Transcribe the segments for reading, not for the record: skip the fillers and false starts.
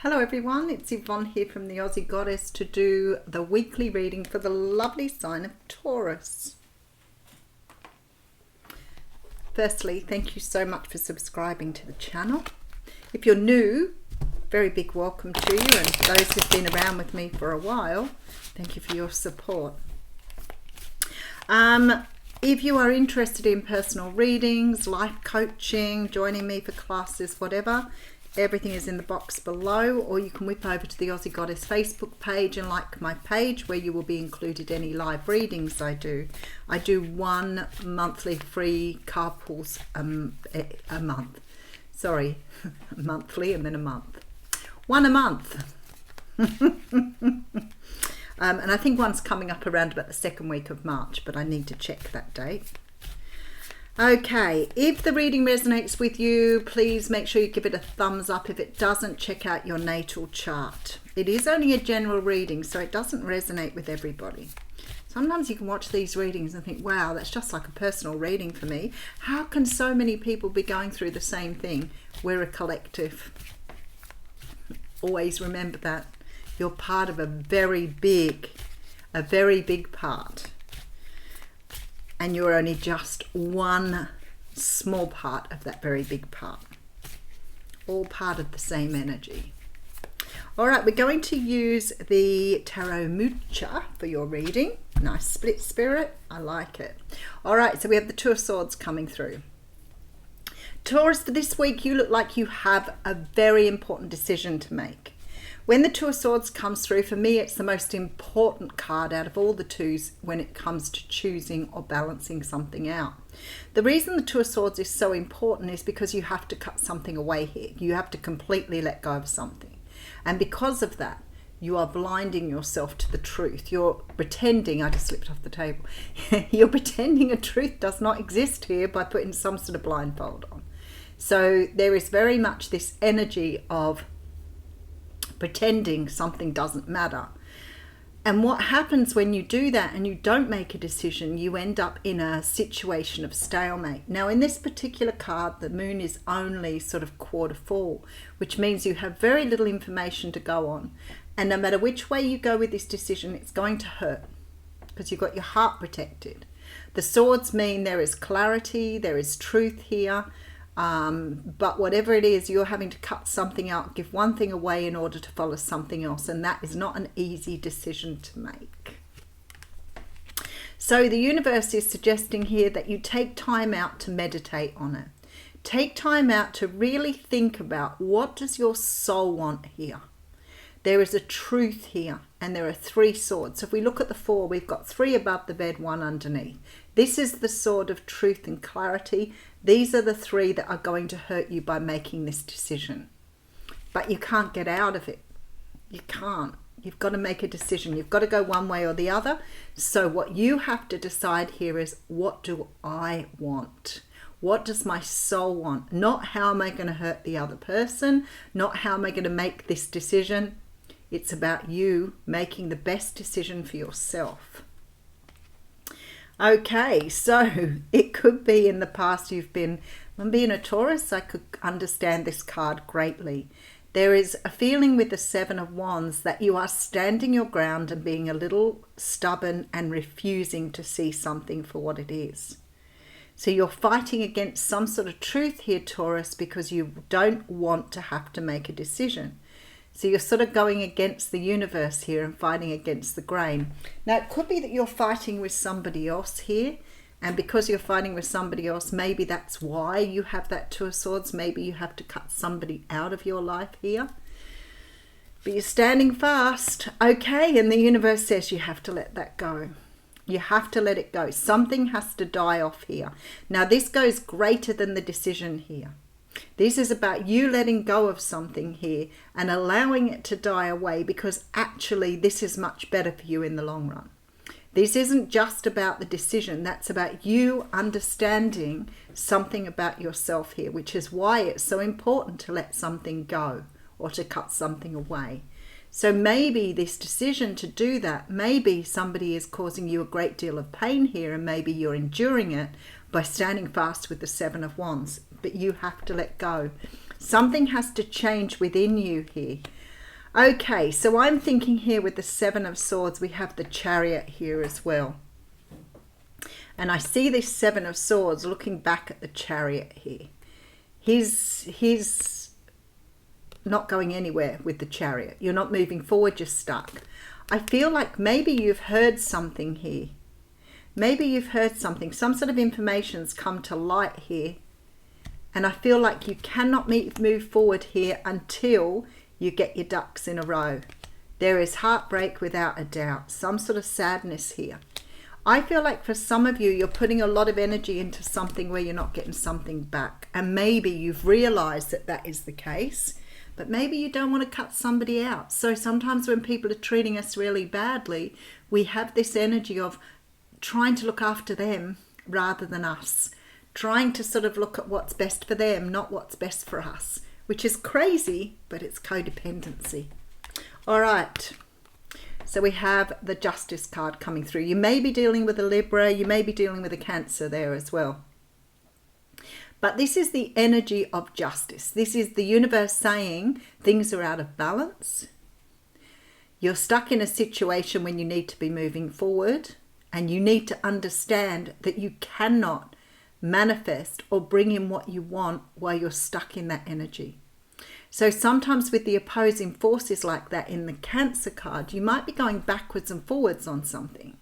Hello everyone, it's Yvonne here from the Aussie Goddess to do the weekly reading for the lovely sign of Taurus. Firstly, thank you so much for subscribing to the channel. If you're new, very big welcome to you, and those who've been around with me for a while, thank you for your support. If you are interested in personal readings, life coaching, joining me for classes, whatever, everything is in the box below, or you can whip over to the Aussie Goddess Facebook page and like my page where you will be included any live readings I do. I do one monthly free card pulls a month. Sorry, monthly and then a month. One a month. And I think one's coming up around about the second week of March, but I need to check that date. Okay, if the reading resonates with you, please make sure you give it a thumbs up. If it doesn't, check out your natal chart. It is only a general reading, so it doesn't resonate with everybody. Sometimes you can watch these readings and think, wow, that's just like a personal reading for me. How can so many people be going through the same thing? We're a collective. Always remember that. You're part of a very big part. And you're only just one small part of that very big part. All part of the same energy. All right, we're going to use the Tarot Mucha for your reading. Nice split spirit. I like it. All right, so we have the Two of Swords coming through. Taurus, for this week, you look like you have a very important decision to make. When the Two of Swords comes through, for me, it's the most important card out of all the twos when it comes to choosing or balancing something out. The reason the Two of Swords is so important is because you have to cut something away here. You have to completely let go of something. And because of that, you are blinding yourself to the truth. You're pretending, I just slipped off the table. You're pretending a truth does not exist here by putting some sort of blindfold on. So there is very much this energy of pretending something doesn't matter. And what happens when you do that and you don't make a decision, you end up in a situation of stalemate. Now, in this particular card, the moon is only sort of quarter full, which means you have very little information to go on. And no matter which way you go with this decision, it's going to hurt because you've got your heart protected. The swords mean there is clarity, there is truth here. But whatever it is, you're having to cut something out, give one thing away in order to follow something else. And that is not an easy decision to make. So the universe is suggesting here that you take time out to meditate on it. Take time out to really think about, what does your soul want here? There is a truth here, and there are three swords. So if we look at the four, we've got three above the bed, one underneath. This is the sword of truth and clarity. These are the three that are going to hurt you by making this decision. But you can't get out of it. You can't. You've got to make a decision. You've got to go one way or the other. So what you have to decide here is, what do I want? What does my soul want? Not how am I going to hurt the other person? Not how am I going to make this decision? It's about you making the best decision for yourself. Okay, so it could be in the past you've been, when being a Taurus, I could understand this card greatly. There is a feeling with the Seven of Wands that you are standing your ground and being a little stubborn and refusing to see something for what it is. So you're fighting against some sort of truth here, Taurus, because you don't want to have to make a decision. So you're sort of going against the universe here and fighting against the grain. Now, it could be that you're fighting with somebody else here. And because you're fighting with somebody else, maybe that's why you have that Two of Swords. Maybe you have to cut somebody out of your life here. But you're standing fast. Okay, and the universe says you have to let that go. You have to let it go. Something has to die off here. Now, this goes greater than the decision here. This is about you letting go of something here and allowing it to die away, because actually this is much better for you in the long run. This isn't just about the decision. That's about you understanding something about yourself here, which is why it's so important to let something go or to cut something away. So maybe this decision to do that, maybe somebody is causing you a great deal of pain here, and maybe you're enduring it by standing fast with the Seven of Wands. But you have to let go. Something has to change within you here. Okay, so I'm thinking here with the Seven of Swords, we have the Chariot here as well. And I see this Seven of Swords looking back at the Chariot here. He's not going anywhere with the Chariot. You're not moving forward, you're stuck. I feel like maybe you've heard something here. Maybe you've heard something. Some sort of information's come to light here. And I feel like you cannot move forward here until you get your ducks in a row. There is heartbreak without a doubt. Some sort of sadness here. I feel like for some of you, you're putting a lot of energy into something where you're not getting something back. And maybe you've realized that that is the case, but maybe you don't want to cut somebody out. So sometimes when people are treating us really badly, we have this energy of trying to look after them rather than us. Trying to sort of look at what's best for them, not what's best for us, which is crazy, but it's codependency. All right. So we have the Justice card coming through. You may be dealing with a Libra. You may be dealing with a Cancer there as well. But this is the energy of justice. This is the universe saying things are out of balance. You're stuck in a situation when you need to be moving forward. And you need to understand that you cannot manifest or bring in what you want while you're stuck in that energy. So sometimes with the opposing forces like that in the Cancer card, you might be going backwards and forwards on something.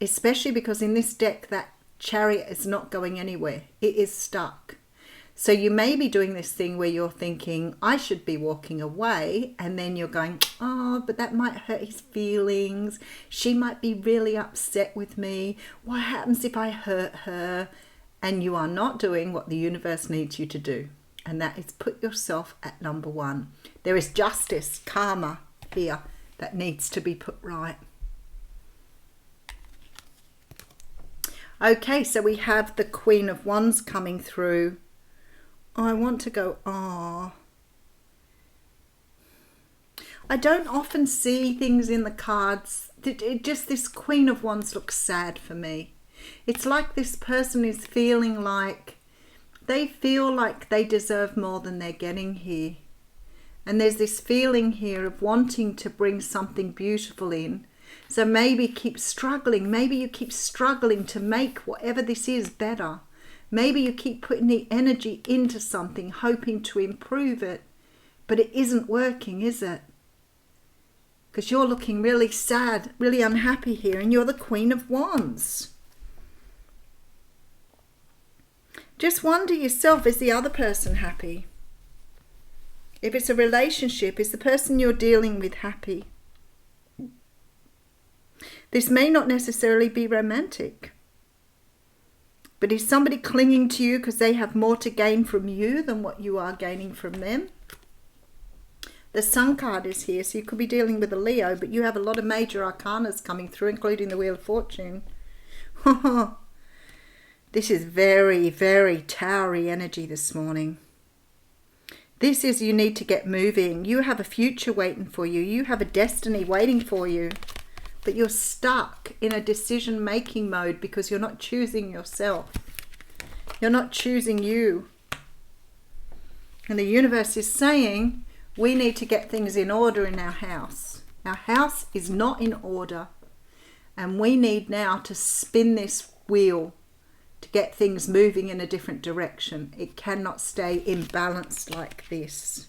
Especially because in this deck, that Chariot is not going anywhere. It is stuck. So you may be doing this thing where you're thinking, I should be walking away. And then you're going, oh, but that might hurt his feelings. She might be really upset with me. What happens if I hurt her? And you are not doing what the universe needs you to do. And that is put yourself at number one. There is justice, karma here that needs to be put right. Okay, so we have the Queen of Wands coming through. I want to go, I don't often see things in the cards. Just this Queen of Wands looks sad for me. It's like this person is feeling like they feel like they deserve more than they're getting here. And there's this feeling here of wanting to bring something beautiful in. So maybe keep struggling. Maybe you keep struggling to make whatever this is better. Maybe you keep putting the energy into something, hoping to improve it. But it isn't working, is it? Because you're looking really sad, really unhappy here. And you're the Queen of Wands. Just wonder yourself, is the other person happy? If it's a relationship, is the person you're dealing with happy? This may not necessarily be romantic. But is somebody clinging to you because they have more to gain from you than what you are gaining from them? The Sun card is here, so you could be dealing with a Leo, but you have a lot of major arcanas coming through, including the Wheel of Fortune. This is very, very towery energy this morning. This is you need to get moving. You have a future waiting for you. You have a destiny waiting for you. But you're stuck in a decision-making mode because you're not choosing yourself. You're not choosing you. And the universe is saying we need to get things in order in our house. Our house is not in order. And we need now to spin this wheel to get things moving in a different direction. It cannot stay imbalanced like this.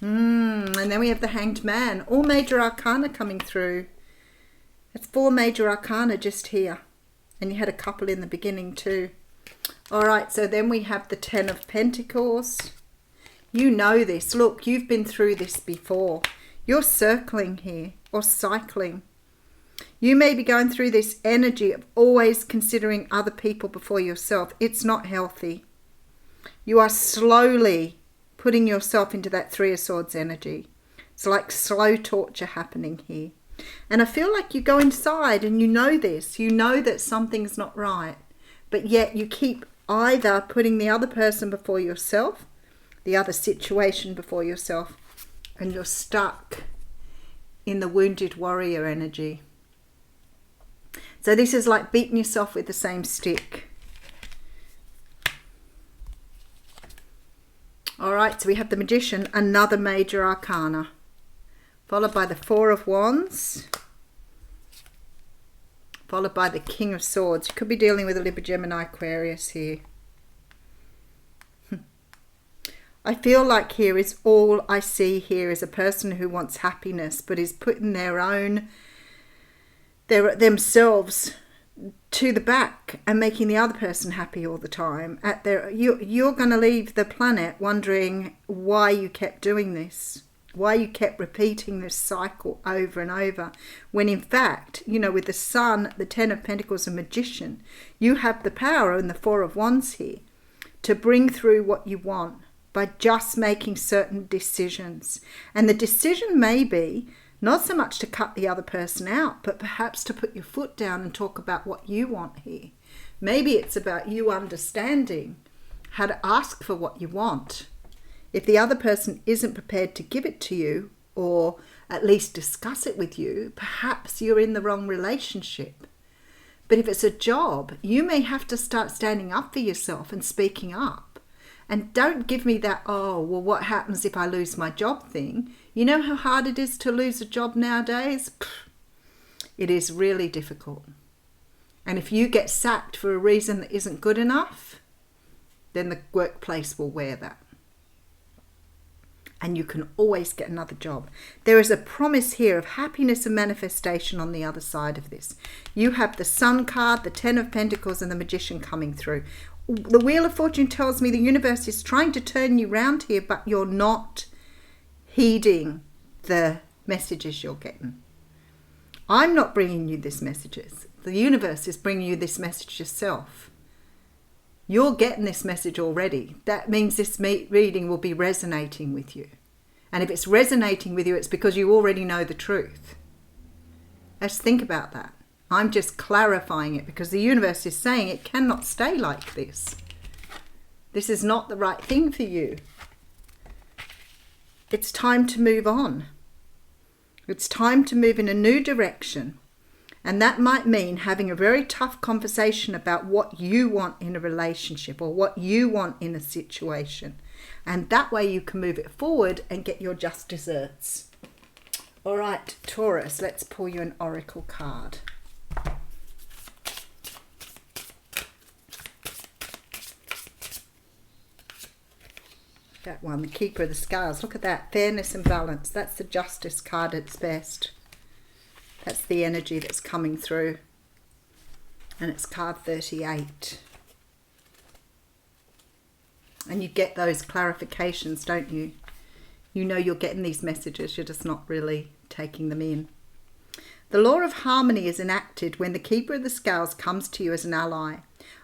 And then we have the Hanged Man. All major arcana coming through. It's 4 major arcana just here. And you had a couple in the beginning too. All right, so then we have the 10 of Pentacles. You know this. Look, you've been through this before. You're circling here or cycling. You may be going through this energy of always considering other people before yourself. It's not healthy. You are slowly putting yourself into that 3 of Swords energy. It's like slow torture happening here. And I feel like you go inside and you know this. You know that something's not right. But yet you keep either putting the other person before yourself, the other situation before yourself, and you're stuck in the wounded warrior energy. So this is like beating yourself with the same stick. All right, so we have the Magician, another major arcana, followed by the Four of Wands, followed by the King of Swords. You could be dealing with a Libra, Gemini, Aquarius here. I feel like here is all I see here is a person who wants happiness, but is putting themselves to the back and making the other person happy all the time. You're going to leave the planet wondering why you kept doing this, why you kept repeating this cycle over and over, when in fact, you know, with the Sun, the Ten of Pentacles, and Magician, you have the power in the Four of Wands here to bring through what you want by just making certain decisions. And the decision may be not so much to cut the other person out, but perhaps to put your foot down and talk about what you want here. Maybe it's about you understanding how to ask for what you want. If the other person isn't prepared to give it to you, or at least discuss it with you, perhaps you're in the wrong relationship. But if it's a job, you may have to start standing up for yourself and speaking up. And don't give me that, oh, well, what happens if I lose my job thing? You know how hard it is to lose a job nowadays? It is really difficult. And if you get sacked for a reason that isn't good enough, then the workplace will wear that. And you can always get another job. There is a promise here of happiness and manifestation on the other side of this. You have the Sun card, the Ten of Pentacles, and the Magician coming through. The Wheel of Fortune tells me the universe is trying to turn you round here, but you're not heeding the messages you're getting. I'm not bringing you these messages. The universe is bringing you this message yourself. You're getting this message already. That means this reading will be resonating with you. And if it's resonating with you, it's because you already know the truth. Let's think about that. I'm just clarifying it because the universe is saying it cannot stay like this. This is not the right thing for you. It's time to move on. It's time to move in a new direction. And that might mean having a very tough conversation about what you want in a relationship or what you want in a situation. And that way you can move it forward and get your just desserts. All right, Taurus, let's pull you an oracle card. That one, the Keeper of the Scales. Look at that, fairness and balance. That's the Justice card at its best. That's the energy that's coming through. And it's card 38. And you get those clarifications, don't you? You know you're getting these messages, you're just not really taking them in. The law of harmony is enacted when the Keeper of the Scales comes to you as an ally.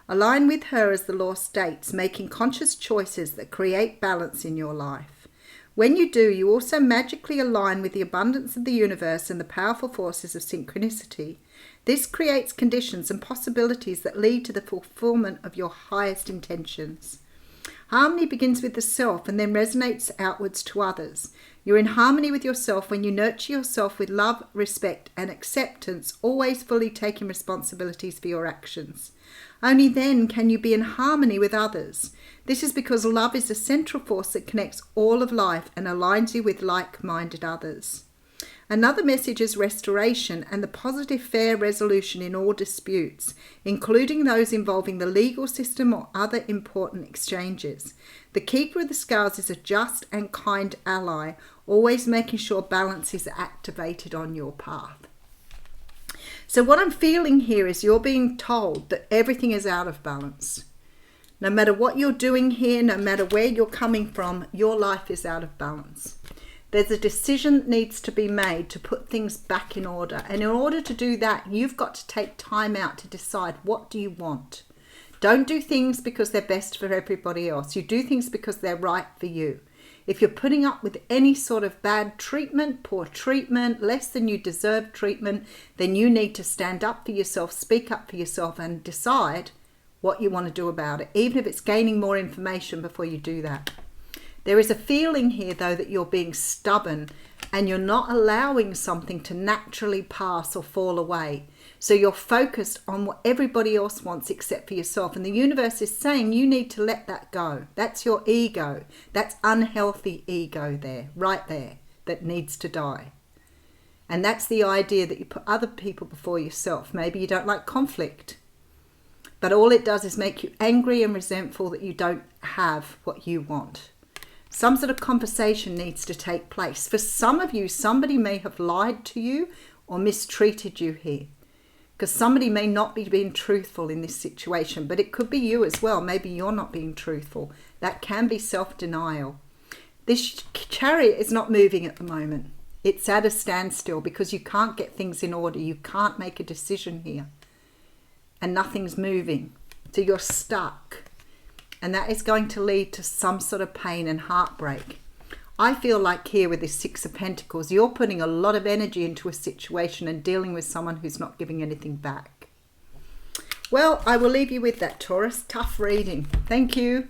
Align with her, as the law states, making conscious choices that create balance in your life. When you do, you also magically align with the abundance of the universe and the powerful forces of synchronicity. This creates conditions and possibilities that lead to the fulfillment of your highest intentions. Harmony begins with the self and then resonates outwards to others. You're in harmony with yourself when you nurture yourself with love, respect, and acceptance, always fully taking responsibilities for your actions. Only then can you be in harmony with others. This is because love is the central force that connects all of life and aligns you with like-minded others. Another message is restoration and the positive, fair resolution in all disputes, including those involving the legal system or other important exchanges. The Keeper of the Scales is a just and kind ally, always making sure balance is activated on your path. So what I'm feeling here is you're being told that everything is out of balance. No matter what you're doing here, no matter where you're coming from, your life is out of balance. There's a decision that needs to be made to put things back in order. And in order to do that, you've got to take time out to decide, what do you want? Don't do things because they're best for everybody else. You do things because they're right for you. If you're putting up with any sort of bad treatment, poor treatment, less than you deserve treatment, then you need to stand up for yourself, speak up for yourself, and decide what you want to do about it, even if it's gaining more information before you do that. There is a feeling here, though, that you're being stubborn and you're not allowing something to naturally pass or fall away. So you're focused on what everybody else wants except for yourself. And the universe is saying you need to let that go. That's your ego. That's unhealthy ego there, right there, that needs to die. And that's the idea that you put other people before yourself. Maybe you don't like conflict, but all it does is make you angry and resentful that you don't have what you want. Some sort of conversation needs to take place. For some of you, somebody may have lied to you or mistreated you here, because somebody may not be being truthful in this situation, but it could be you as well. Maybe you're not being truthful. That can be self-denial. This Chariot is not moving at the moment. It's at a standstill because you can't get things in order. You can't make a decision here. And nothing's moving. So you're stuck. And that is going to lead to some sort of pain and heartbreak. I feel like here with this Six of Pentacles, you're putting a lot of energy into a situation and dealing with someone who's not giving anything back. Well, I will leave you with that, Taurus. Tough reading. Thank you.